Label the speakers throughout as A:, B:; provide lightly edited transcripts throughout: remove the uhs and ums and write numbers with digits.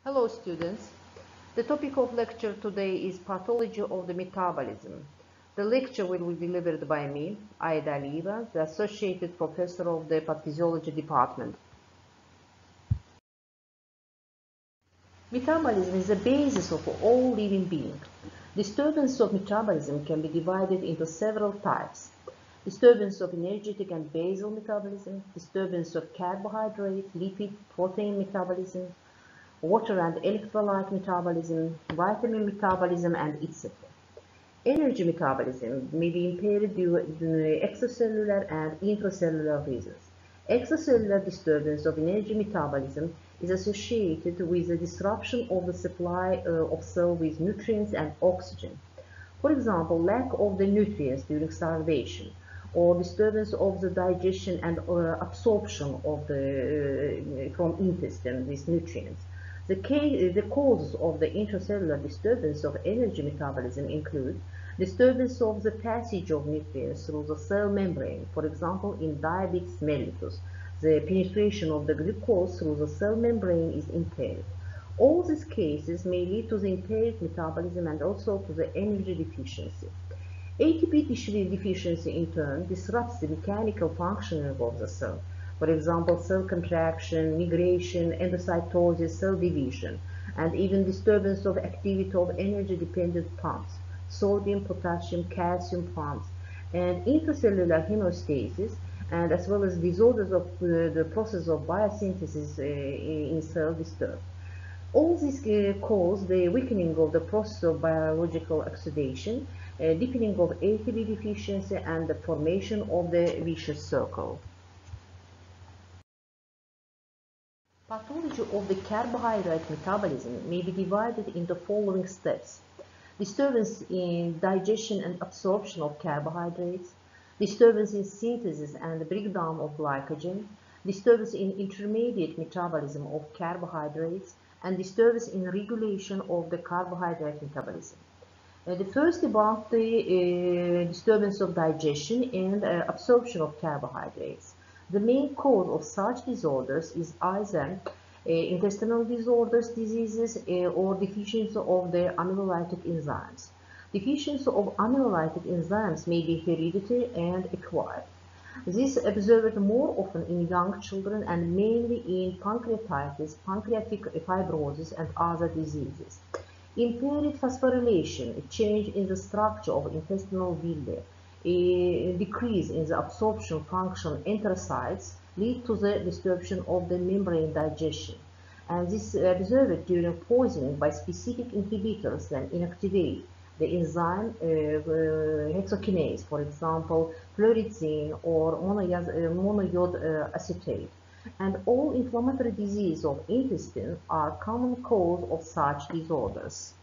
A: Hello students, the topic of lecture today is Pathology of the Metabolism. The lecture will be delivered by me, A.Əliyeva, the Associated Professor of the Pathology Department. Metabolism is the basis of all living beings. Disturbance of metabolism can be divided into several types. Disturbance of energetic and basal metabolism, disturbance of carbohydrate, lipid, protein metabolism, water and electrolyte metabolism, vitamin metabolism, and etc. Energy metabolism may be impaired due to extracellular and intracellular reasons. Extracellular disturbance of energy metabolism is associated with the disruption of the supply of cell with nutrients and oxygen. For example, lack of the nutrients during starvation, or disturbance of the digestion and absorption of from intestine with nutrients. The causes of the intracellular disturbance of energy metabolism include disturbance of the passage of nutrients through the cell membrane. For example, in diabetes mellitus, the penetration of the glucose through the cell membrane is impaired. All these cases may lead to the impaired metabolism and also to the energy deficiency. ATP deficiency in turn disrupts the mechanical functioning of the cell. For example, cell contraction, migration, endocytosis, cell division, and even disturbance of activity of energy-dependent pumps, sodium, potassium, calcium pumps, and intracellular hemostasis, and as well as disorders of the process of biosynthesis in cell disturbed. All these cause the weakening of the process of biological oxidation, deepening of ATP deficiency, and the formation of the vicious circle. Pathology of the carbohydrate metabolism may be divided into following steps: disturbance in digestion and absorption of carbohydrates, disturbance in synthesis and breakdown of glycogen, disturbance in intermediate metabolism of carbohydrates, and disturbance in regulation of the carbohydrate metabolism. The first about the disturbance of digestion and absorption of carbohydrates. The main cause of such disorders is either intestinal disorders, diseases, or deficiency of the amylolytic enzymes. Deficiency of amylolytic enzymes may be hereditary and acquired. This is observed more often in young children and mainly in pancreatitis, pancreatic fibrosis, and other diseases. Impaired phosphorylation, a change in the structure of intestinal villi, a decrease in the absorption function enterocytes lead to the disruption of the membrane digestion, and this is observed during poisoning by specific inhibitors that inactivate the enzyme hexokinase, for example, fluorizine or monoiode acetate. And all inflammatory diseases of intestine are common cause of such disorders.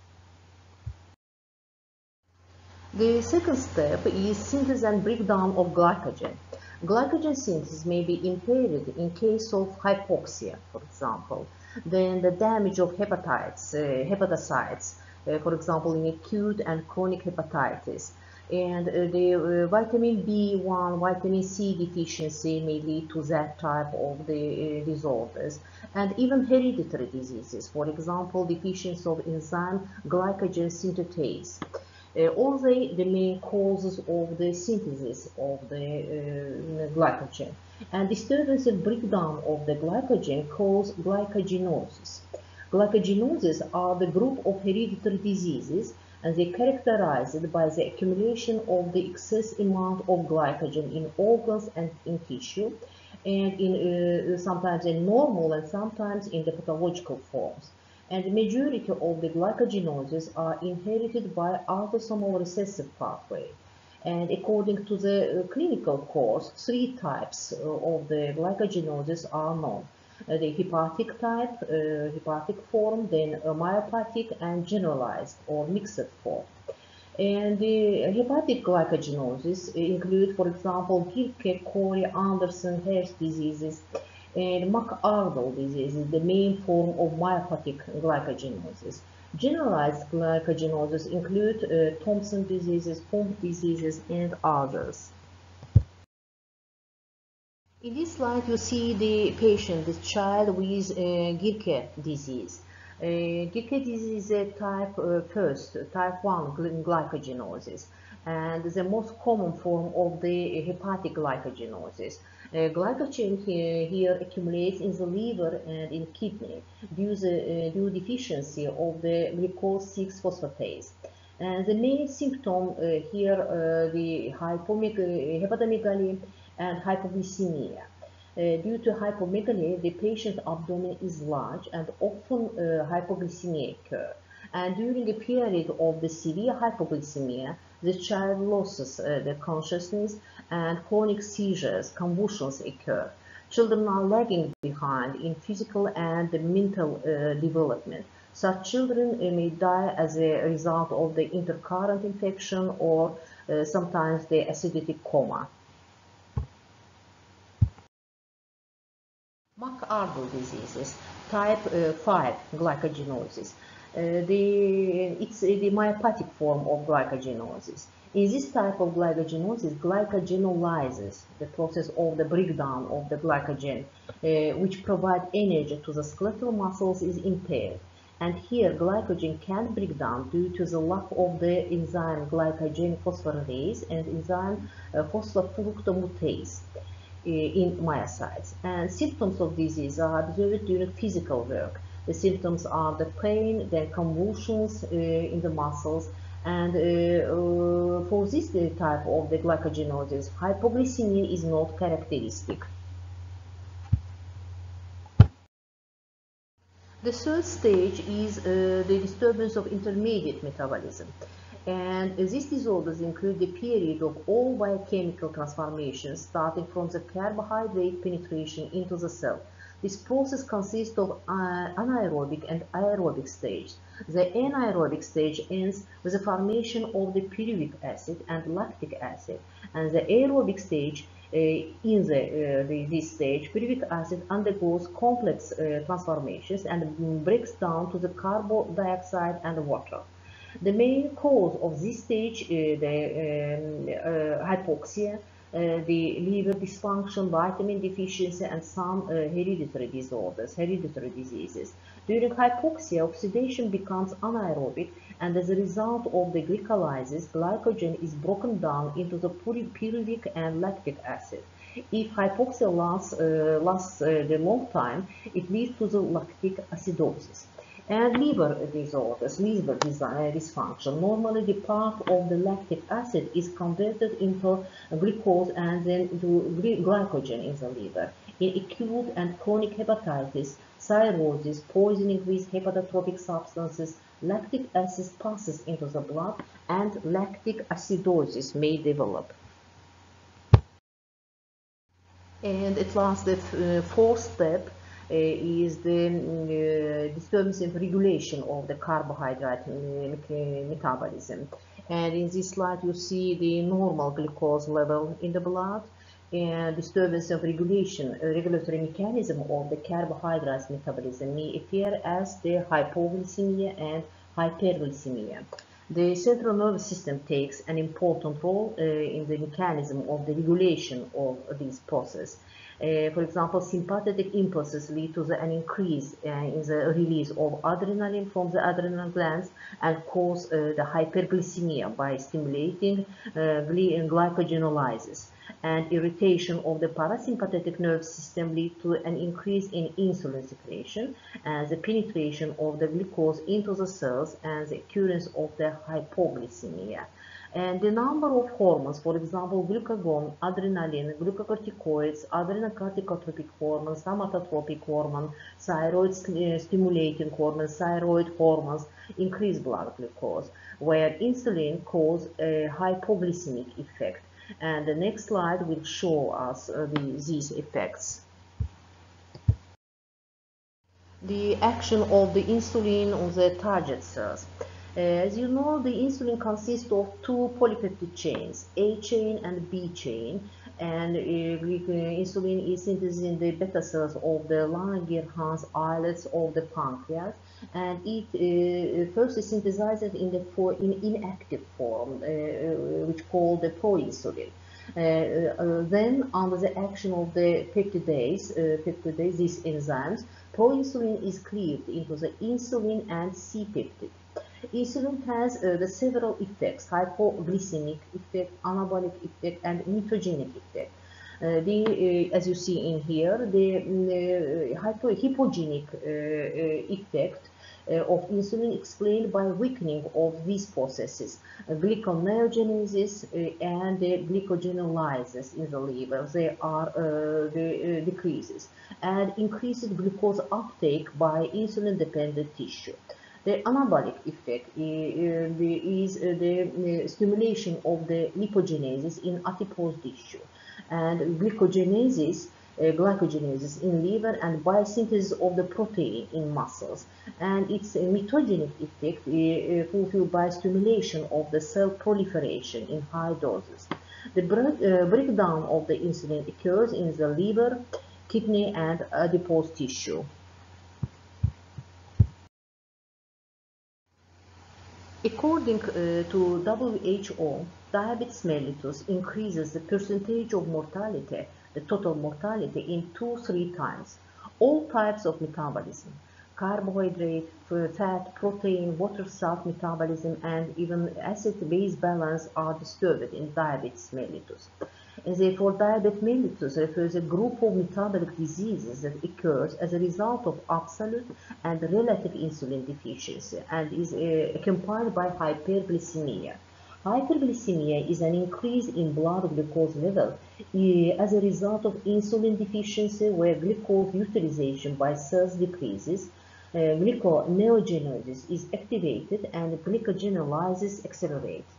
A: The second step is synthesis and breakdown of glycogen. Glycogen synthesis may be impaired in case of hypoxia, for example. Then the damage of hepatocytes, for example, in acute and chronic hepatitis. And the vitamin B1, vitamin C deficiency may lead to that type of the disorders. And even hereditary diseases, for example, deficiency of enzyme glycogen synthetase. All the main causes of the synthesis of the glycogen. And disturbance and breakdown of the glycogen cause glycogenosis. Glycogenosis are the group of hereditary diseases, and they are characterized by the accumulation of the excess amount of glycogen in organs and in tissue, and in sometimes in normal and sometimes in the pathological forms. And the majority of the glycogenoses are inherited by autosomal recessive pathway. And according to the clinical course, 3 types of the glycogenosis are known. The hepatic type, hepatic form, then myopathic, and generalized or mixed form. And the hepatic glycogenosis include, for example, Gilke, Corey, Anderson, Hurst diseases, and McArdle disease is the main form of myopathic glycogenosis. Generalized glycogenosis include Thompson diseases, Pompe diseases, and others. In this slide, you see the patient, this child with Gilke disease. GK disease is type 1 glycogenosis, and the most common form of the hepatic glycogenosis. Glycogen here accumulates in the liver and in kidney due deficiency of the glucose 6-phosphatase. And the main symptom here the hepatomegaly and hypoglycemia. Due to hypomegaly, the patient's abdomen is large and often hypoglycemia occur. And during a period of the severe hypoglycemia, the child loses the consciousness and chronic seizures, convulsions occur. Children are lagging behind in physical and mental development. Such children may die as a result of the intercurrent infection or sometimes the acidic coma. McArdle diseases, type 5 glycogenosis. It's the myopathic form of glycogenosis. In this type of glycogenosis, glycogenolysis, the process of the breakdown of the glycogen, which provide energy to the skeletal muscles, is impaired. And here, glycogen can't break down due to the lack of the enzyme glycogen phosphorylase and enzyme phosphofructomutase in myocytes. And symptoms of disease are observed during physical work. The symptoms are the pain, the convulsions in the muscles, and for this type of the glycogenosis, hypoglycemia is not characteristic. The third stage is the disturbance of intermediate metabolism. And these disorders include the period of all biochemical transformations starting from the carbohydrate penetration into the cell. This process consists of anaerobic and aerobic stages. The anaerobic stage ends with the formation of the pyruvic acid and lactic acid, and the aerobic stage in this stage, pyruvic acid undergoes complex transformations and breaks down to the carbon dioxide and water. The main cause of this stage, hypoxia, the liver dysfunction, vitamin deficiency, and some hereditary disorders, hereditary diseases. During hypoxia, oxidation becomes anaerobic, and as a result of the glycolysis, glycogen is broken down into the pyruvic and lactic acid. If hypoxia lasts a long time, it leads to the lactic acidosis. And liver disorders, liver dysfunction. Normally, the part of the lactic acid is converted into glucose and then to glycogen in the liver. In acute and chronic hepatitis, cirrhosis, poisoning with hepatotropic substances, lactic acid passes into the blood and lactic acidosis may develop. And at last, the fourth step is the disturbance of regulation of the carbohydrate metabolism. And in this slide, you see the normal glucose level in the blood, and disturbance of regulatory mechanism of the carbohydrate metabolism may appear as the hypoglycemia and hyperglycemia. The central nervous system takes an important role in the mechanism of the regulation of this process. For example, sympathetic impulses lead to an increase in the release of adrenaline from the adrenal glands and cause the hyperglycemia by stimulating glycogenolysis. And irritation of the parasympathetic nervous system leads to an increase in insulin secretion and the penetration of the glucose into the cells and the occurrence of the hypoglycemia. And the number of hormones, for example, glucagon, adrenaline, glucocorticoids, adrenocorticotropic hormones, somatotropic hormone, thyroid stimulating hormones, thyroid hormones, increase blood glucose, where insulin causes a hypoglycemic effect. And the next slide will show us these effects. The action of the insulin on the target cells. As you know, the insulin consists of two polypeptide chains, A chain and B chain, and insulin is synthesized in the beta cells of the Langerhans islets of the pancreas, and it first is synthesized in inactive form, which called the proinsulin. Then, under the action of the peptidase, these enzymes, proinsulin is cleaved into the insulin and C-peptide. Insulin has the several effects: hypoglycemic effect, anabolic effect, and mitogenic effect. As you see in here, the hypogenic effect of insulin explained by weakening of these processes, glyconeogenesis and glycogenolysis in the liver. They are decreases, and increased glucose uptake by insulin-dependent tissue. The anabolic effect is the stimulation of the lipogenesis in adipose tissue, and glycogenesis in liver, and biosynthesis of the protein in muscles, and its mitogenic effect fulfilled by stimulation of the cell proliferation in high doses. The breakdown of the insulin occurs in the liver, kidney, and adipose tissue. According to WHO, diabetes mellitus increases the percentage of mortality, the total mortality, in 2-3 times. All types of metabolism, carbohydrate, fat, protein, water, salt metabolism, and even acid-base balance are disturbed in diabetes mellitus. And therefore, diabetes mellitus refers a group of metabolic diseases that occurs as a result of absolute and relative insulin deficiency and is accompanied by hyperglycemia. Hyperglycemia is an increase in blood glucose level as a result of insulin deficiency, where glucose utilization by cells decreases, glyconeogenesis is activated, and glycogenolysis accelerates.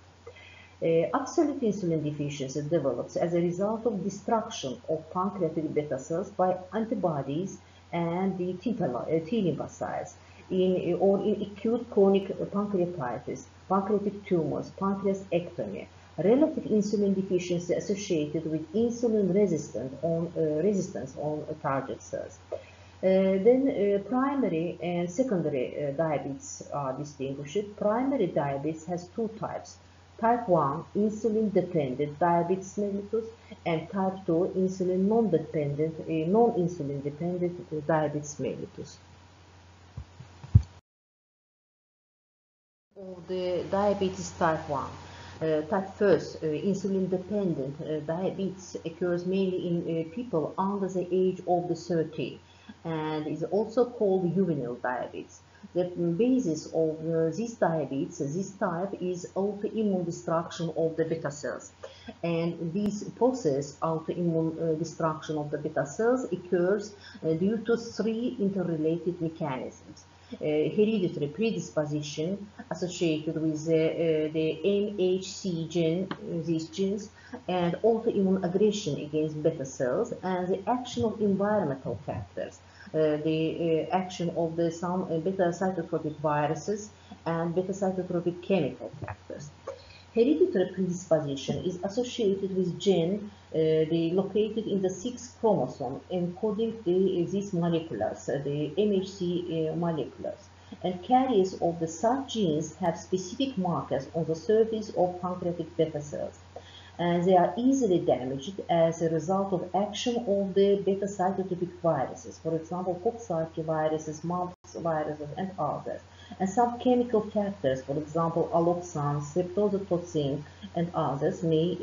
A: Absolute insulin deficiency develops as a result of destruction of pancreatic beta cells by antibodies and the T lymphocytes or in acute chronic pancreatitis, pancreatic tumors, pancreasectomy. Relative insulin deficiency associated with insulin resistance on target cells. Then primary and secondary diabetes are distinguished. Primary diabetes has two types: type 1, insulin-dependent diabetes mellitus, and type 2, non-insulin dependent diabetes mellitus. Of the diabetes type 1. Type 1, insulin-dependent diabetes occurs mainly in people under the age of 30 and is also called juvenile diabetes. The basis of this diabetes, this type, is autoimmune destruction of the beta cells. And this process, autoimmune destruction of the beta cells, occurs due to 3 interrelated mechanisms. Hereditary predisposition associated with the MHC gene, these genes, and autoimmune aggression against beta cells, and the action of environmental factors, the action of some beta cytotropic viruses and beta cytotropic chemical factors. Hereditary predisposition is associated with gene located in the 6th chromosome encoding these molecules, the MHC molecules. And carriers of the such genes have specific markers on the surface of pancreatic beta cells. And they are easily damaged as a result of action of the beta cytotropic viruses, for example, Coxsackie viruses, mumps viruses, and others. And some chemical factors, for example, alloxan, streptozotocin, and others may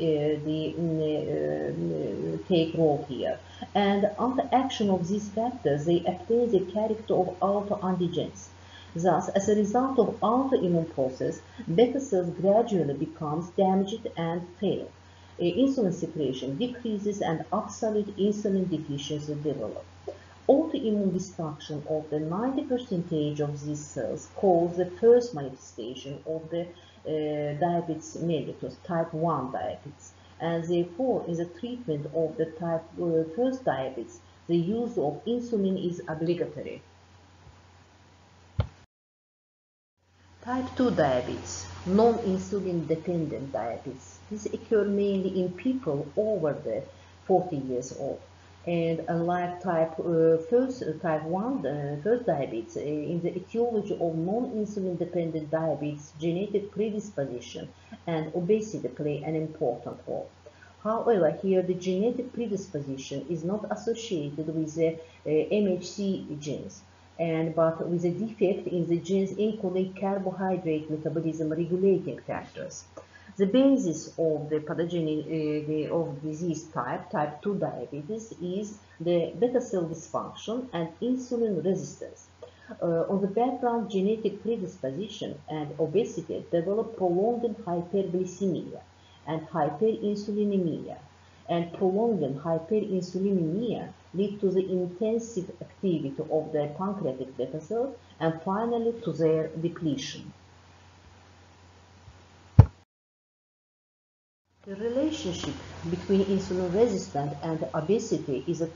A: take role here. And under action of these factors, they obtain the character of autoantigens. Thus, as a result of autoimmune process, beta cells gradually becomes damaged and fail. Insulin secretion decreases and absolute insulin deficiency develops. Autoimmune destruction of the 90% of these cells causes the first manifestation of the diabetes mellitus, type 1 diabetes. And therefore, in the treatment of the type 1 diabetes, the use of insulin is obligatory. Type 2 diabetes, non-insulin dependent diabetes. This occurs mainly in people over 40 years old. And unlike type 1 first diabetes, in the etiology of non-insulin dependent diabetes, genetic predisposition and obesity play an important role. However, here the genetic predisposition is not associated with the MHC genes, but with a defect in the genes encoding carbohydrate metabolism regulating factors. The basis of the pathogeny of disease type 2 diabetes, is the beta cell dysfunction and insulin resistance. On the background, genetic predisposition and obesity develop prolonged hyperglycemia and hyperinsulinemia, and prolonged hyperinsulinemia lead to the intensive activity of the pancreatic beta cells and finally to their depletion. The relationship between insulin resistance and obesity in the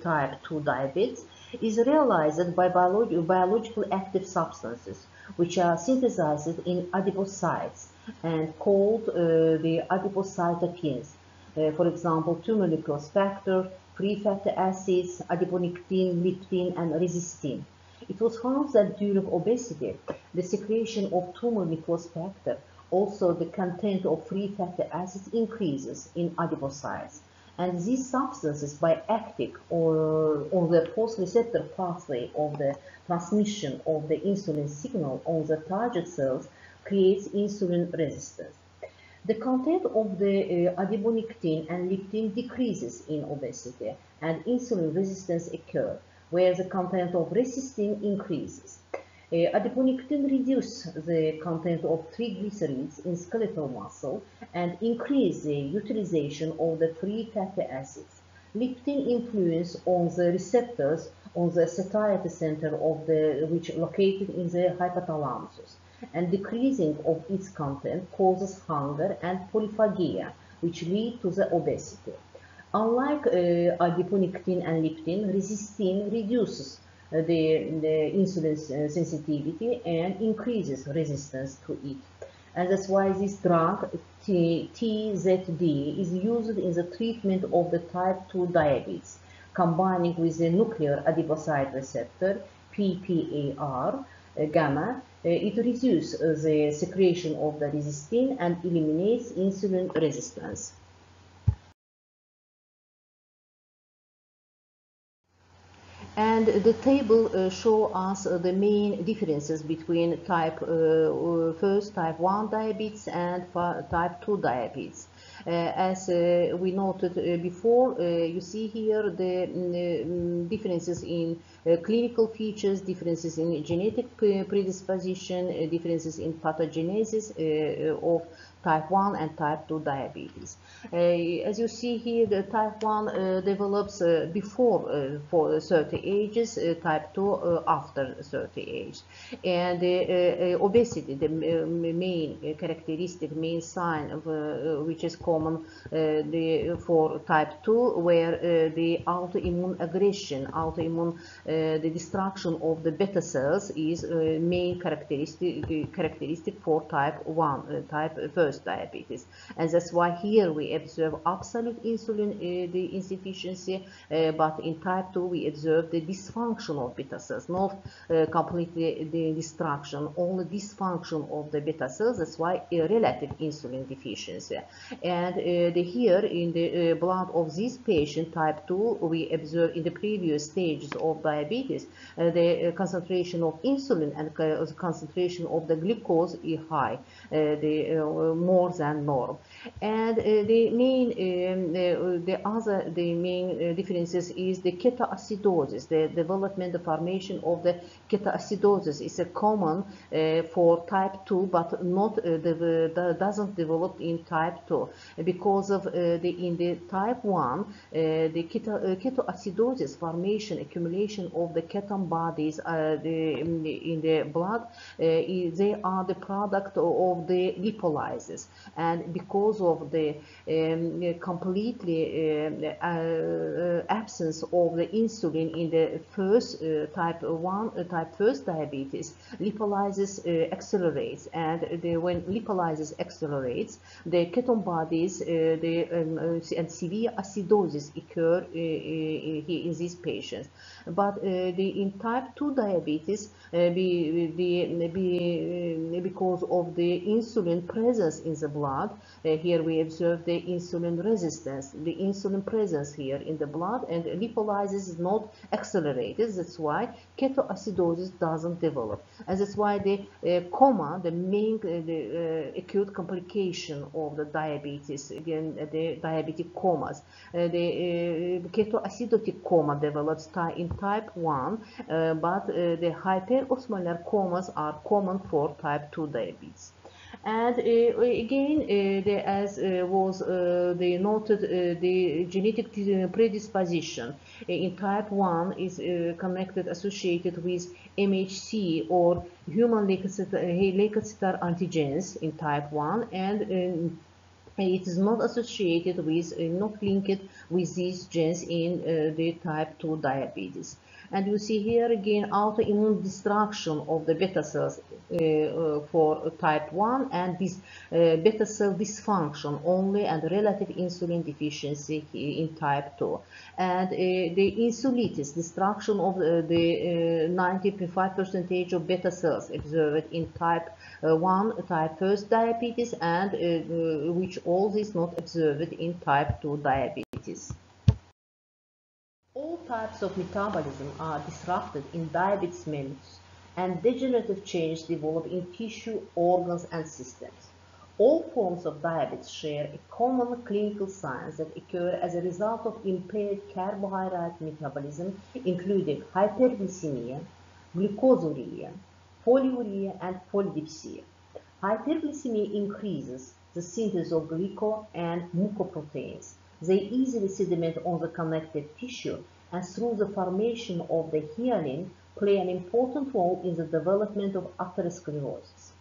A: type 2 diabetes is realized by biological active substances, which are synthesized in adipocytes and called the adipocytokines. For example, 2 glucose factor, free fatty acids, adiponectin, leptin, and resistin. It was found that during obesity, the secretion of 2 glucose factor, also the content of free fatty acids, increases in adipocytes. And these substances, by acting on the post-receptor pathway of the transmission of the insulin signal on the target cells, creates insulin resistance. The content of the adiponectin and leptin decreases in obesity, and insulin resistance occurs, where the content of resistin increases. Adiponectin reduces the content of triglycerides in skeletal muscle and increases the utilization of the free fatty acids. Leptin influence on the receptors on the satiety center which located in the hypothalamus, and decreasing of its content causes hunger and polyphagia, which lead to the obesity. Unlike adiponectin and leptin, resistin reduces the insulin sensitivity and increases resistance to it. And that's why this drug, TZD, is used in the treatment of the type 2 diabetes, combining with the nuclear adipocyte receptor, PPAR, gamma. It reduces the secretion of the resistin and eliminates insulin resistance. And the table shows us the main differences between type 1 diabetes and type 2 diabetes. As we noted before, you see here the differences in clinical features, differences in genetic predisposition, differences in pathogenesis of type 1 and type 2 diabetes. As you see here, the type 1 develops before for 30 ages, type 2 after 30 age. And obesity, the main characteristic, main sign of, which is common for type 2, where the autoimmune aggression, the destruction of the beta cells is main characteristic for type 1, type 1 diabetes. And that's why here we observe absolute insulin the insufficiency, but in type 2 we observe the dysfunction of beta cells, not completely the destruction, only dysfunction of the beta cells. That's why relative insulin deficiency. And here in the blood of this patient type 2, we observe in the previous stages of diabetes the concentration of insulin and the concentration of the glucose is high, more than norm. And the main differences is the ketoacidosis. The development, the formation of the ketoacidosis is a common for type 2, but not doesn't develop in type 2 because of in the type 1 the ketoacidosis formation, accumulation of the ketone bodies in the blood, they are the product of the lipolysis, and because of the completely absence of the insulin in the first type 1 diabetes, lipolysis accelerates, and when lipolysis accelerates, the ketone bodies and severe acidosis occur in these patients. But in type 2 diabetes, because of the insulin presence sugars in the blood. Here we observe the insulin resistance, the insulin presence here in the blood, and lipolysis is not accelerated. That's why ketoacidosis doesn't develop, and that's why the coma, the main acute complication of the diabetes, again the diabetic comas, the ketoacidotic coma develops in type 1, but the hyperosmolar comas are common for type 2 diabetes. And again, as was noted, the genetic predisposition in type 1 is connected, associated with MHC or human leukocyte antigens in type 1, and it is not associated with, not linked with these genes in the type 2 diabetes. And you see here again autoimmune destruction of the beta cells for type 1, and this beta cell dysfunction only, and relative insulin deficiency in type 2. And the insulitis, destruction of the 95% of beta cells observed in type 1, type 1 diabetes, and which all is not observed in type 2 diabetes. All types of metabolism are disrupted in diabetes mellitus, and degenerative change develop in tissue, organs, and systems. All forms of diabetes share a common clinical signs that occur as a result of impaired carbohydrate metabolism, including hyperglycemia, glucosuria, polyuria, and polydipsia. Hyperglycemia increases the synthesis of glyco and mucoproteins. They easily sediment on the connective tissue, and through the formation of the hyaline, play an important role in the development of atherosclerosis.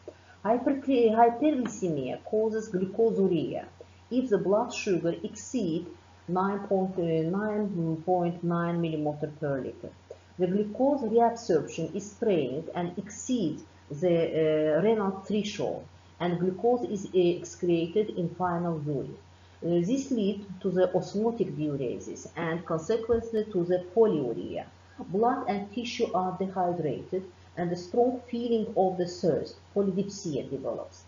A: Hyperglycemia causes glucosuria if the blood sugar exceeds 9.9 millimolar per liter. The glucose reabsorption is strained and exceeds the renal threshold, and glucose is excreted in final urine. This leads to the osmotic diuresis and consequently to the polyuria. Blood and tissue are dehydrated, and a strong feeling of the thirst, polydipsia, develops.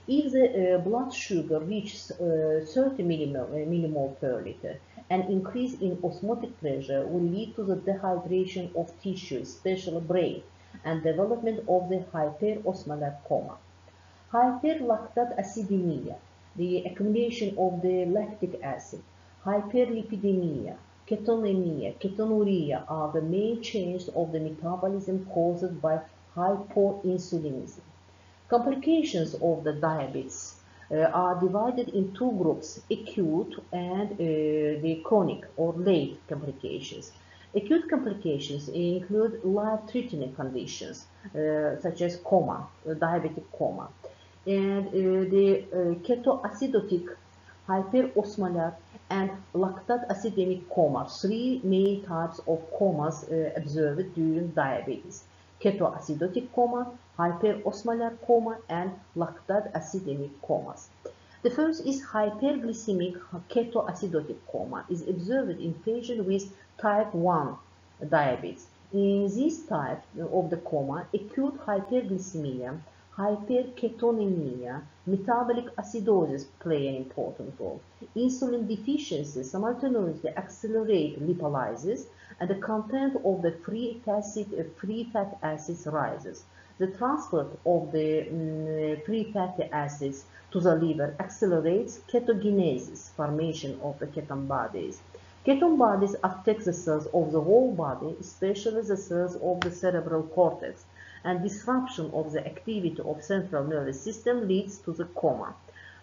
A: If the blood sugar reaches 30 millimole per liter, an increase in osmotic pressure will lead to the dehydration of tissue, especially brain, and development of the hyperosmolar coma. Hyperlactate acidemia, the accumulation of the lactic acid, hyperlipidemia, ketonemia, ketonuria are the main changes of the metabolism caused by hypoinsulinism. Complications of the diabetes are divided in two groups, acute and the chronic or late complications. Acute complications include life-threatening conditions such as coma, diabetic coma, and the ketoacidotic, hyperosmolar, and lactate acidemic coma, three main types of comas observed during diabetes: ketoacidotic coma, hyperosmolar coma, and lactate acidemic comas. The first is hyperglycemic ketoacidotic coma, is observed in patients with type 1 diabetes. In this type of the coma, acute hyperglycemia, hyperketonemia, metabolic acidosis play an important role. Insulin deficiency simultaneously accelerates lipolysis, and the content of the free fat acids rises. The transport of the free fatty acids to the liver accelerates ketogenesis, formation of the ketone bodies. Ketone bodies affect the cells of the whole body, especially the cells of the cerebral cortex, and disruption of the activity of central nervous system leads to the coma.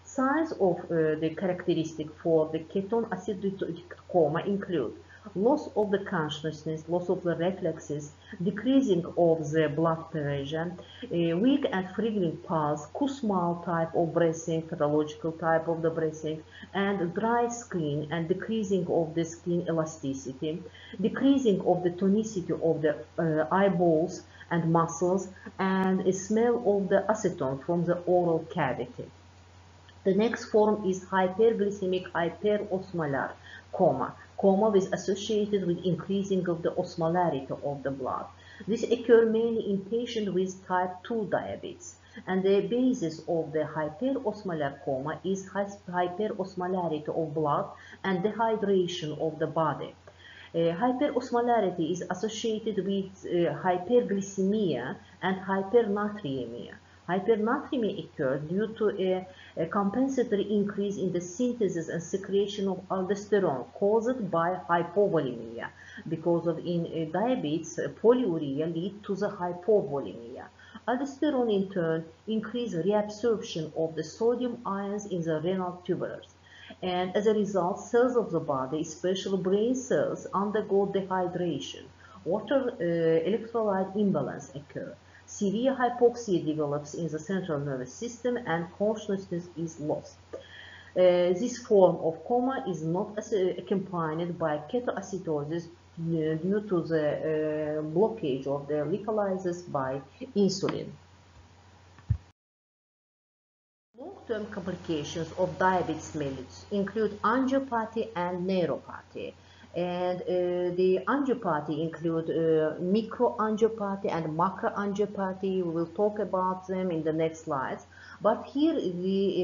A: Signs of the characteristic for the ketone acidotic coma include loss of the consciousness, loss of the reflexes, decreasing of the blood pressure, weak and frequent pulse, Kussmaul type of breathing, pathological type of the breathing, and dry skin and decreasing of the skin elasticity, decreasing of the tonicity of the eyeballs and muscles, and a smell of the acetone from the oral cavity. The next form is hyperglycemic hyperosmolar coma. Coma is associated with increasing of the osmolarity of the blood. This occurs mainly in patients with type 2 diabetes. And the basis of the hyperosmolar coma is hyperosmolarity of blood and dehydration of the body. Hyperosmolarity is associated with hyperglycemia and hypernatremia. Hypernatremia occurs due to a compensatory increase in the synthesis and secretion of aldosterone caused by hypovolemia. Because of in diabetes, polyuria leads to the hypovolemia. Aldosterone in turn increases reabsorption of the sodium ions in the renal tubules. And as a result, cells of the body, especially brain cells, undergo dehydration. Water electrolyte imbalance occurs. Severe hypoxia develops in the central nervous system and consciousness is lost. This form of coma is not accompanied by ketoacidosis due to the blockage of the lipolysis by insulin. Long-term complications of diabetes mellitus include angiopathy and neuropathy. And the angiopathy include microangiopathy and macroangiopathy. We will talk about them in the next slides. But here is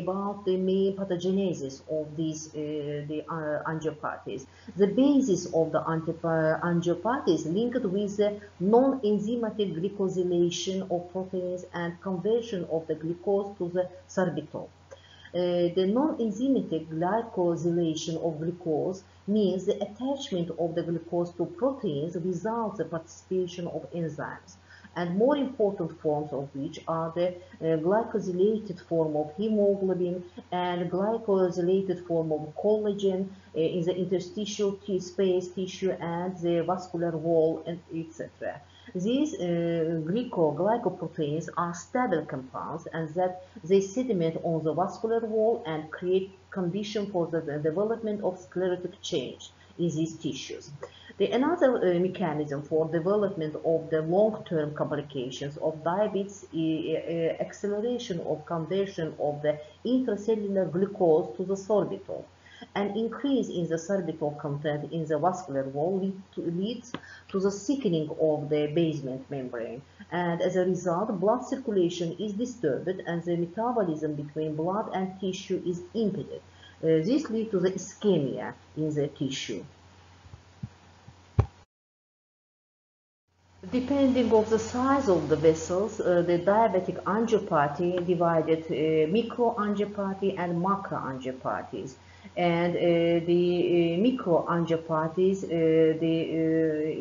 A: about the main pathogenesis of these angiopathies. The basis of the angiopathy is linked with the non-enzymatic glycosylation of proteins and conversion of the glucose to the sorbitol. The non-enzymatic glycosylation of glucose means the attachment of the glucose to proteins without the participation of enzymes, and more important forms of which are the glycosylated form of hemoglobin and glycosylated form of collagen in the interstitial space tissue and the vascular wall, and etc. These glycoproteins are stable compounds and that they sediment on the vascular wall and create condition for the development of sclerotic change in these tissues. Another mechanism for development of the long-term complications of diabetes is acceleration of conversion of the intracellular glucose to the sorbitol. An increase in the sorbitol content in the vascular wall leads to the thickening of the basement membrane, and as a result, blood circulation is disturbed and the metabolism between blood and tissue is impeded. This leads to the ischemia in the tissue. Depending on the size of the vessels, the diabetic angiopathy divided microangiopathy and macroangiopathies. And the microangiopathies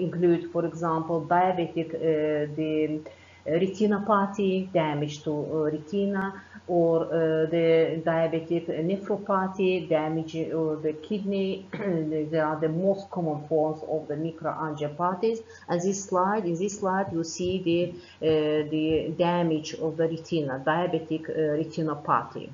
A: include, for example, diabetic the retinopathy, damage to retina, or the diabetic nephropathy, damage to the kidney. They are the most common forms of the microangiopathies. And in this slide, you see the damage of the retina, diabetic retinopathy.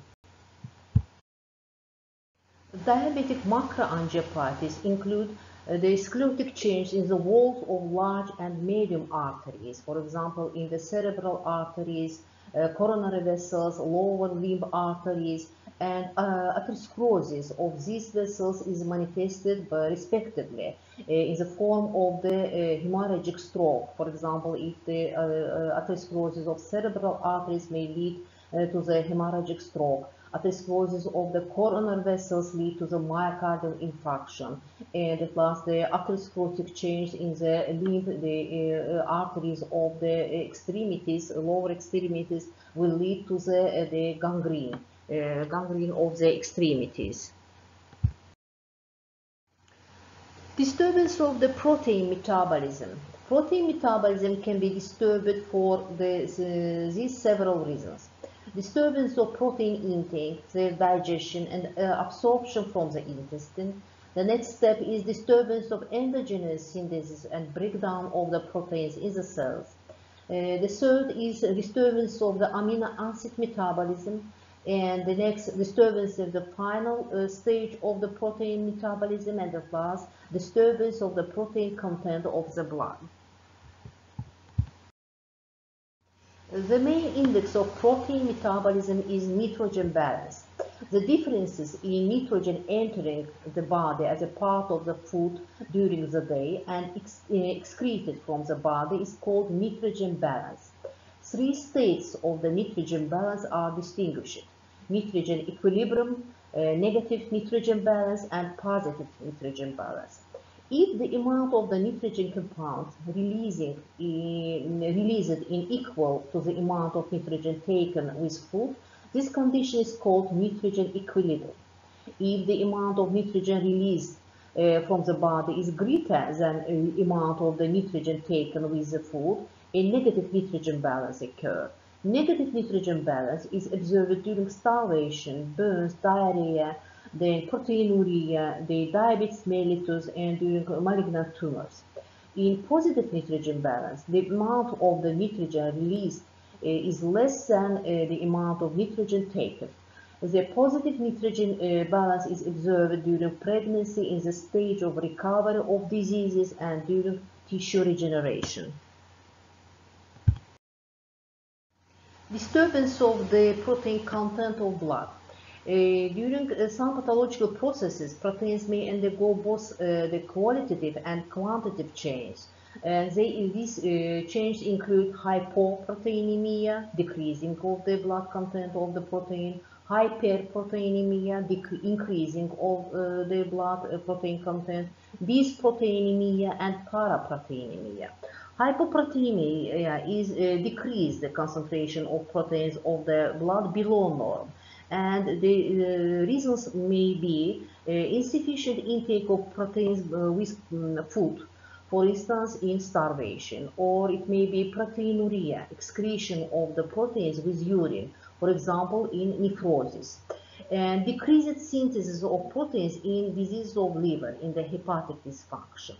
A: Diabetic macroangiopathies include the sclerotic change in the walls of large and medium arteries, for example, in the cerebral arteries, coronary vessels, lower limb arteries, and atherosclerosis of these vessels is manifested respectively in the form of the hemorrhagic stroke. For example, if the atherosclerosis of cerebral arteries may lead to the hemorrhagic stroke. Atherosclerosis of the coronary vessels lead to the myocardial infarction, and at last the atherosclerotic change in the limb, the arteries of the extremities, lower extremities, will lead to the gangrene of the extremities. Disturbance of the protein metabolism. Protein metabolism can be disturbed for these several reasons. Disturbance of protein intake, their digestion and absorption from the intestine. The next step is disturbance of endogenous synthesis and breakdown of the proteins in the cells. The third is disturbance of the amino acid metabolism, and the next disturbance of the final stage of the protein metabolism, and the last disturbance of the protein content of the blood. The main index of protein metabolism is nitrogen balance. The differences in nitrogen entering the body as a part of the food during the day and excreted from the body is called nitrogen balance. three states of the nitrogen balance are distinguished: nitrogen equilibrium, negative nitrogen balance, and positive nitrogen balance. If the amount of the nitrogen compound released is equal to the amount of nitrogen taken with food, this condition is called nitrogen equilibrium. If the amount of nitrogen released from the body is greater than the amount of the nitrogen taken with the food, a negative nitrogen balance occurs. Negative nitrogen balance is observed during starvation, burns, diarrhea, then proteinuria, the diabetes mellitus, and during malignant tumors. In positive nitrogen balance, the amount of the nitrogen released is less than the amount of nitrogen taken. The positive nitrogen balance is observed during pregnancy, in the stage of recovery of diseases, and during tissue regeneration. Disturbance of the protein content of blood. During some pathological processes, proteins may undergo both the qualitative and quantitative change. These changes include hypoproteinemia, decreasing of the blood content of the protein, hyperproteinemia, increasing of the blood protein content, dysproteinemia, and paraproteinemia. Hypoproteinemia is decreased concentration of proteins of the blood below norm, and the reasons may be insufficient intake of proteins with food, for instance in starvation, or it may be proteinuria, excretion of the proteins with urine, for example in nephrosis, and decreased synthesis of proteins in disease of liver, in the hepatic dysfunction.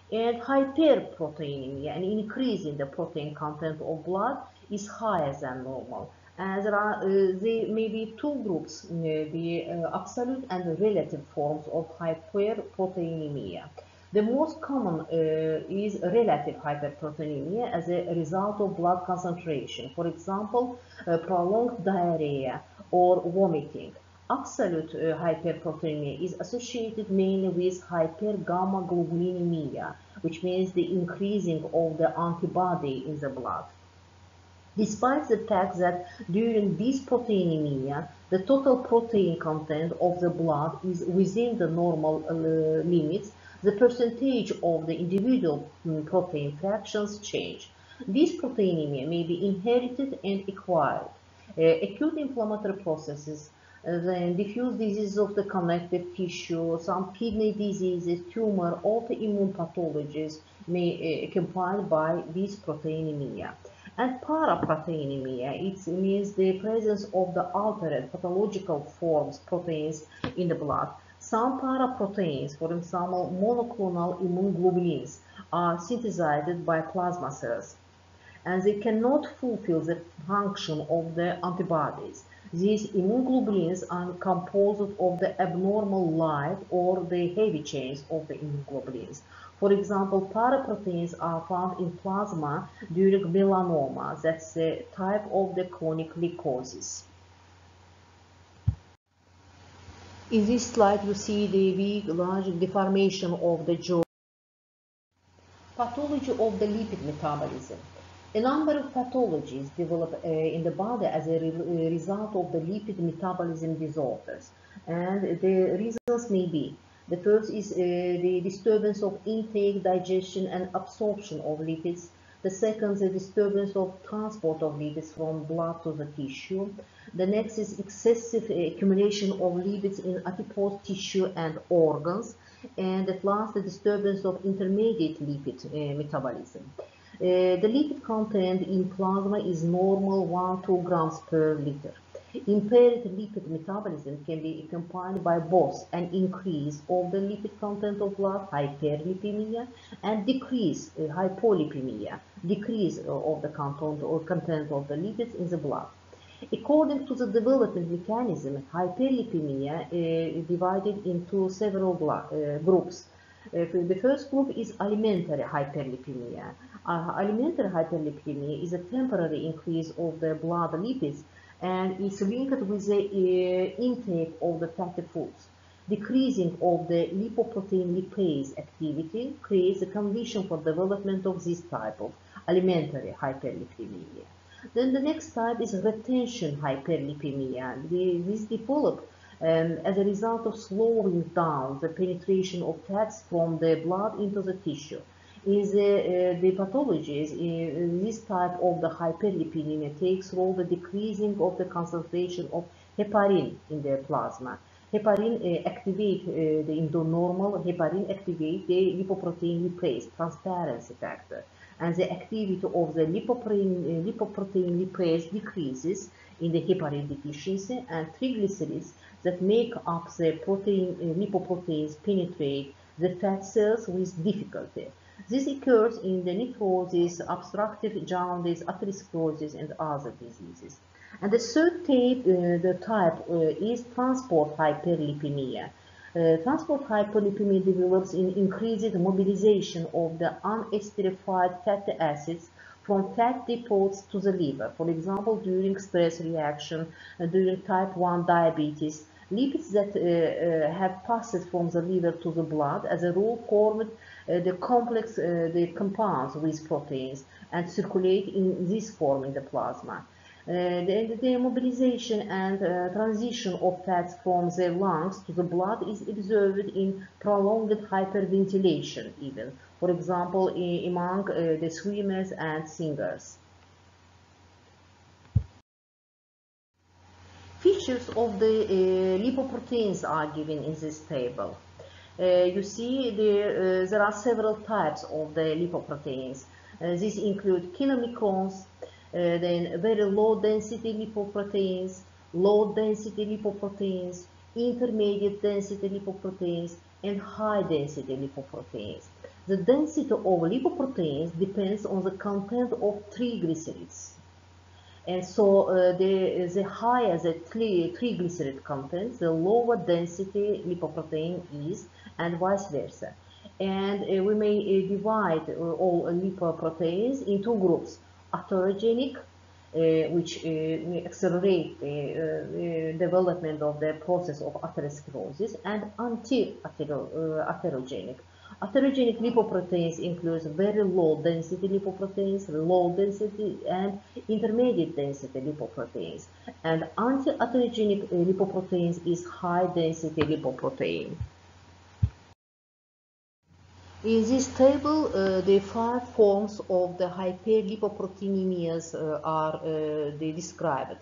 A: And hyperproteinemia, an increase in the protein content of blood, is higher than normal. And there may be two groups, the absolute and relative forms of hyperproteinemia. The most common is relative hyperproteinemia as a result of blood concentration, for example, prolonged diarrhea or vomiting. Absolute hyperproteinemia is associated mainly with hypergammaglobulinemia, which means the increasing of the antibody in the blood. Despite the fact that during dysproteinemia, the total protein content of the blood is within the normal limits, the percentage of the individual protein fractions change. Dysproteinemia may be inherited and acquired. Acute inflammatory processes, then diffuse diseases of the connective tissue, some kidney diseases, tumor, autoimmune pathologies may accompanied by dysproteinemia. And paraproteinemia, it means the presence of the altered pathological forms proteins in the blood. Some paraproteins, for example monoclonal immunoglobulins, are synthesized by plasma cells, and they cannot fulfill the function of the antibodies. These immunoglobulins are composed of the abnormal light or the heavy chains of the immunoglobulins. For example, paraproteins are found in plasma during melanoma, that's a type of the chronic leukosis. In this slide, you see the big, large deformation of the jaw. Pathology of the lipid metabolism. A number of pathologies develop in the body as a result of the lipid metabolism disorders, and the reasons may be: the first is the disturbance of intake, digestion, and absorption of lipids. The second, the disturbance of transport of lipids from blood to the tissue. The next is excessive accumulation of lipids in adipose tissue and organs. And at last, the disturbance of intermediate lipid metabolism. The lipid content in plasma is normal 1-2 grams per liter. Impaired lipid metabolism can be accompanied by both an increase of the lipid content of blood, hyperlipemia, and decrease, hypolipemia, decrease of the content of the lipids in the blood. According to the development mechanism, hyperlipemia is divided into several groups. The first group is alimentary hyperlipemia. Alimentary hyperlipemia is a temporary increase of the blood lipids and is linked with the intake of the fatty foods. Decreasing of the lipoprotein lipase activity creates a condition for development of this type of alimentary hyperlipemia. Then the next type is retention hyperlipemia. This develops as a result of slowing down the penetration of fats from the blood into the tissue. In the pathologies, this type of the hyperlipidemia takes role the decreasing of the concentration of heparin in the plasma. Heparin activate the endonormal heparin activate the lipoprotein lipase transparency factor, and the activity of the lipoprotein lipase decreases in the heparin deficiency, and triglycerides that make up the lipoproteins penetrate the fat cells with difficulty. This occurs in the necrosis, obstructive jaundice, atherosclerosis, and other diseases. And the third type is transport hyperlipemia. Transport hyperlipemia develops in increased mobilization of the unesterified fatty acids from fat depots to the liver. For example, during stress reaction, during type 1 diabetes, lipids that have passed from the liver to the blood, as a rule, form the compounds with proteins and circulate in this form in the plasma. The mobilization and transition of fats from the lungs to the blood is observed in prolonged hyperventilation even, for example, among the swimmers and singers. Features of the lipoproteins are given in this table. You see there are several types of the lipoproteins. These include kilomicrons, then very low density lipoproteins, low density lipoproteins, intermediate density lipoproteins, and high density lipoproteins. The density of lipoproteins depends on the content of triglycerides. And so the higher the triglyceride content, the lower density lipoprotein is, and vice versa. And we may divide all lipoproteins in two groups: atherogenic, which accelerate the development of the process of atherosclerosis, and anti-atherogenic. Atherogenic lipoproteins includes very low density lipoproteins, low density and intermediate density lipoproteins. And anti-atherogenic lipoproteins is high density lipoprotein. In this table, the 5 forms of the hyperlipoproteinemias are described.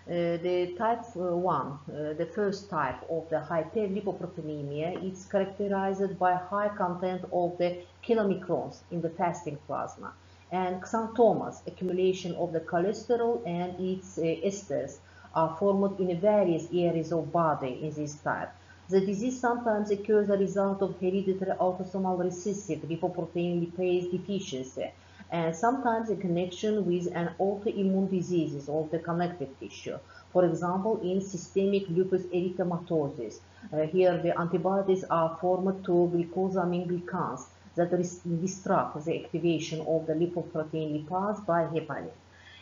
A: The type 1, the first type of the hyperlipoproteinemia, is characterized by high content of the kilomicrons in the fasting plasma, and xanthomas, accumulation of the cholesterol and its esters, are formed in various areas of body in this type. The disease sometimes occurs as a result of hereditary autosomal recessive lipoprotein lipase deficiency, and sometimes in connection with an autoimmune diseases of the connective tissue. For example, in systemic lupus erythematosus, here the antibodies are formed to glycosamine glycans that disrupt the activation of the lipoprotein lipase by heparin.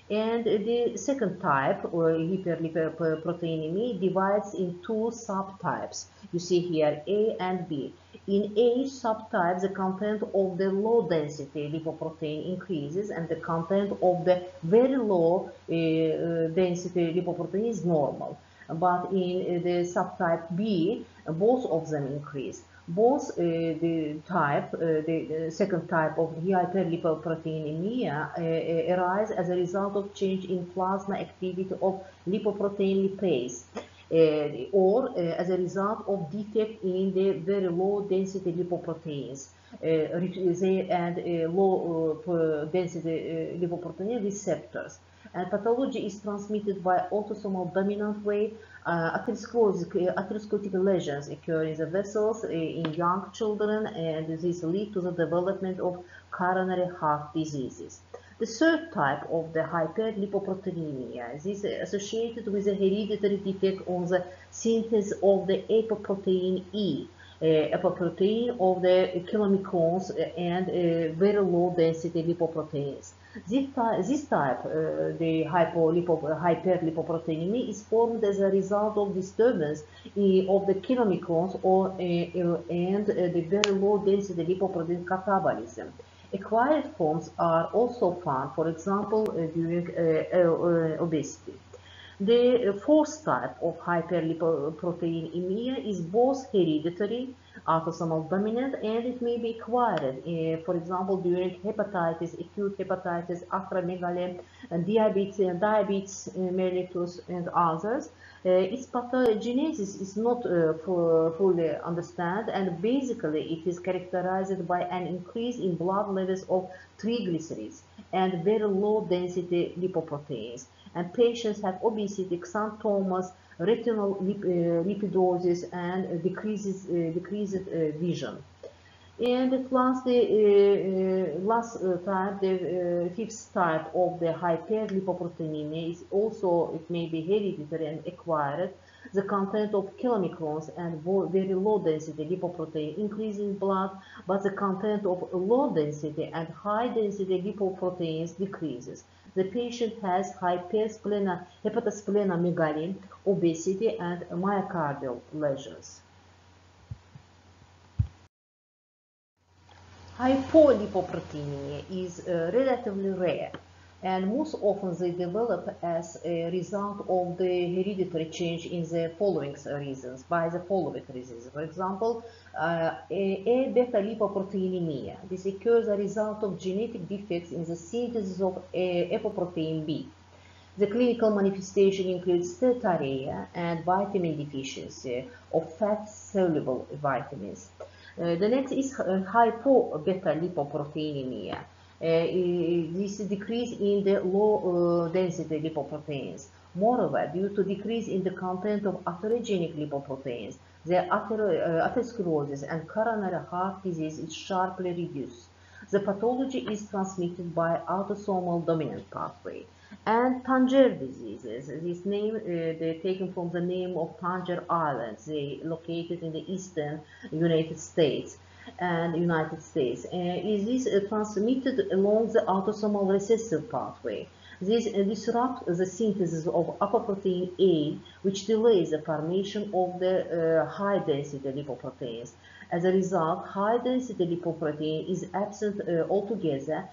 A: And the second type, or hyperlipoproteinemia, divides in two subtypes. You see here A and B. In A subtype, the content of the low density lipoprotein increases, and the content of the very low density lipoprotein is normal. But in the subtype B, both of them increase. Both the second type of hyperlipoproteinemia arise as a result of change in plasma activity of lipoprotein lipase, or as a result of defect in the very low density lipoproteins and low density lipoprotein receptors. And pathology is transmitted by autosomal dominant way. Atherosclerotic lesions occur in the vessels in young children, and this leads to the development of coronary heart diseases. The third type of the hyperlipoproteinemia is associated with a hereditary defect on the synthesis of the apoprotein E, apoprotein of the kilomicrons and very low density lipoproteins. This type, the hyperlipoproteinemia, is formed as a result of disturbance of the kilomicrons and the very low density lipoprotein catabolism. Acquired forms are also found, for example, during obesity. The fourth type of hyperlipoproteinemia is both hereditary, autosomal dominant, and it may be acquired, for example, during hepatitis, acute hepatitis, acromegaly, and diabetes mellitus, and others. Its pathogenesis is not fully understood, and basically it is characterized by an increase in blood levels of triglycerides and very low density lipoproteins. And patients have obesity, xanthomas, retinal lipidosis, and decreased vision. And at last, the type, the fifth type of the hyperlipoproteinemia is also, it may be hereditary and acquired. The content of chylomicrons and very low density lipoprotein increase in blood, but the content of low density and high density lipoproteins decreases. The patient has hepatosplenomegaly, obesity, and myocardial lesions. Hypolipoproteinemia is relatively rare, and most often they develop as a result of the hereditary change in the following reasons, by the following reasons. For example, A-beta lipoproteinemia. This occurs as a result of genetic defects in the synthesis of apoprotein B. The clinical manifestation includes steatorrhea and vitamin deficiency of fat-soluble vitamins. The next is hypo-beta-lipoproteinemia. This decrease in the low-density lipoproteins. Moreover, due to decrease in the content of atherogenic lipoproteins, the atherosclerosis and coronary heart disease is sharply reduced. The pathology is transmitted by autosomal dominant pathway. And Tangier diseases, this name they're taken from the name of Tangier Islands, they located in the eastern United States. Is this transmitted along the autosomal recessive pathway? This disrupts the synthesis of apoprotein A, which delays the formation of the high-density lipoproteins. As a result, high-density lipoprotein is absent altogether,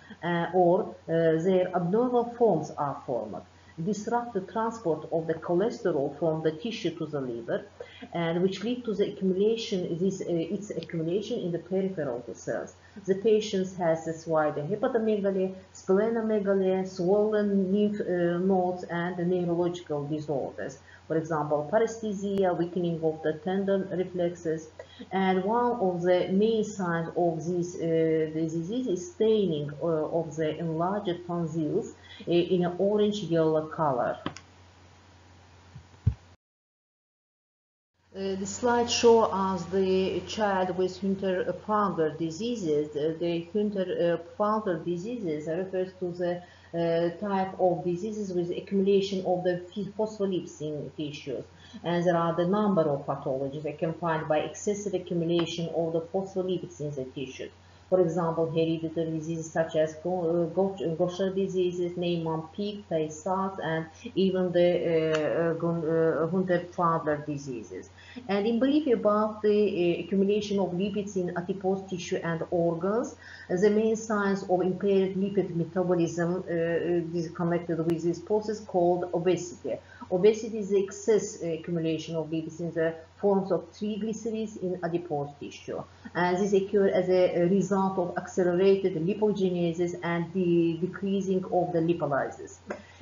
A: or their abnormal forms are formed. Disrupt the transport of the cholesterol from the tissue to the liver, and which lead to the accumulation, its accumulation in the peripheral cells. The patient has this wide hepatomegaly, splenomegaly, swollen lymph nodes, and neurological disorders. For example, paresthesia, weakening of the tendon reflexes, and one of the main signs of this disease is staining of the enlarged tonsils in an orange-yellow color. The slide shows us the child with Hunter-Fowler diseases. The Hunter-Fowler diseases refers to the type of diseases with accumulation of the phospholipids in tissues. And there are the number of pathologies that can find by excessive accumulation of the phospholipids in the tissues. For example, hereditary diseases such as Gaucher diseases, Niemann-Pick, Tay-Sachs, and even the Hunter-Fowler diseases. And in brief about the accumulation of lipids in adipose tissue and organs, the main signs of impaired lipid metabolism is connected with this process called obesity. Obesity is the excess accumulation of lipids in the forms of triglycerides in adipose tissue. And this occurs as a result of accelerated lipogenesis and the decreasing of the lipolysis.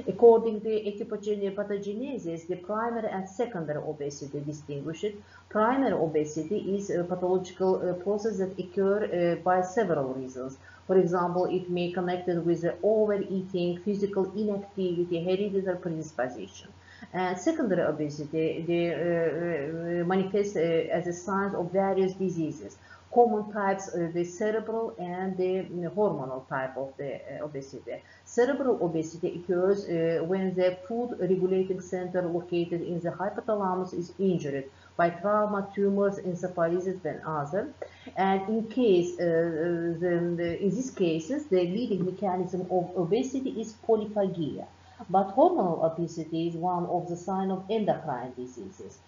A: According to pathogenesis, the primary and secondary obesity distinguished. Primary obesity is a pathological process that occurs by several reasons. For example, it may be connected with overeating, physical inactivity, hereditary predisposition. And secondary obesity manifests as a sign of various diseases. Common types, the cerebral and the hormonal type of the obesity. Cerebral obesity occurs when the food regulating center located in the hypothalamus is injured by trauma, tumors, encephalitis, and other. And in these cases, the leading mechanism of obesity is polyphagia. But hormonal obesity is one of the signs of endocrine diseases.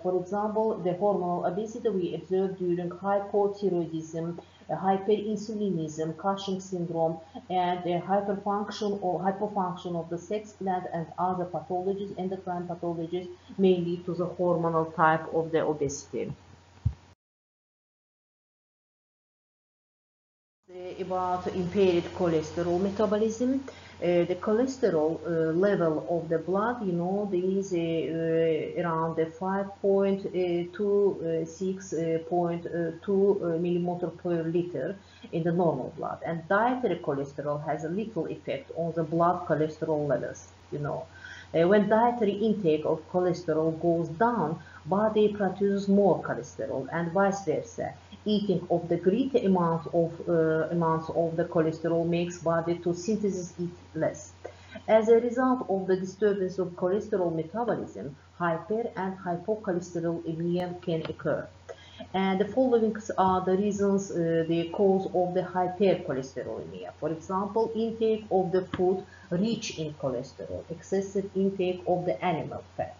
A: For example, the hormonal obesity we observe during hypothyroidism, hyperinsulinism, Cushing syndrome, and hyperfunction or hypofunction of the sex gland and other pathologies, endocrine pathologies, may lead to the hormonal type of the obesity. About impaired cholesterol metabolism. The cholesterol level of the blood, is around 5.26.2 millimolar per liter in the normal blood, and dietary cholesterol has a little effect on the blood cholesterol levels. When dietary intake of cholesterol goes down, body produces more cholesterol, and vice versa. Eating of the greater amounts of the cholesterol makes body to synthesize it less. As a result of the disturbance of cholesterol metabolism, hyper and hypocholesterolemia can occur. And the following are the reasons, the cause of the hypercholesterolemia. For example, intake of the food rich in cholesterol, excessive intake of the animal fat,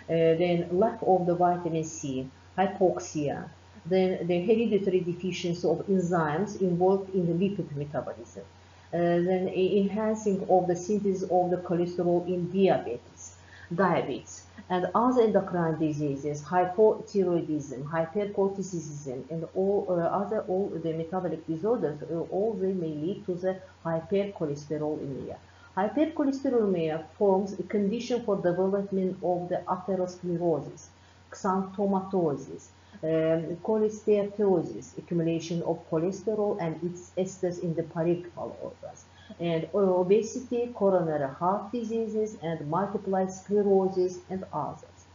A: then lack of the vitamin C, hypoxia, then the hereditary deficiency of enzymes involved in the lipid metabolism, then enhancing of the synthesis of the cholesterol in diabetes, and other endocrine diseases, hypothyroidism, hypercorticism, and all the metabolic disorders, all they may lead to the hypercholesterolemia. Hypercholesterolemia forms a condition for development of the atherosclerosis, xanthomatosis, cholesteatosis, accumulation of cholesterol and its esters in the peripheral organs, and obesity, coronary heart diseases, and multiple sclerosis, and others.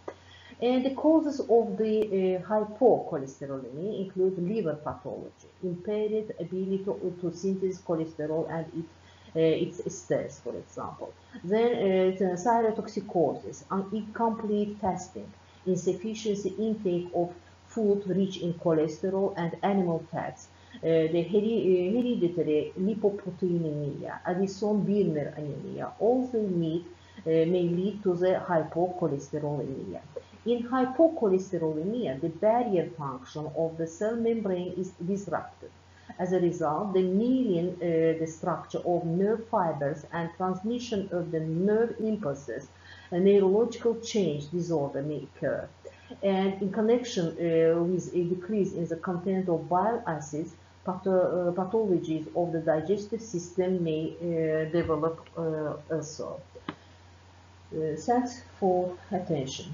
A: And the causes of the hypocholesterolemia include liver pathology, impaired ability to synthesize cholesterol and its esters, for example. Then thyrotoxicosis, incomplete fasting, insufficient intake of food rich in cholesterol and animal fats, the hereditary lipoproteinemia, Addison-Birner anemia, all they may lead to the hypocholesterolemia. In hypocholesterolemia, the barrier function of the cell membrane is disrupted. As a result, the myelin, the structure of nerve fibers, and transmission of the nerve impulses, a neurological change disorder may occur. And in connection with a decrease in the content of bile acids, pathologies of the digestive system may develop also. Thanks for attention.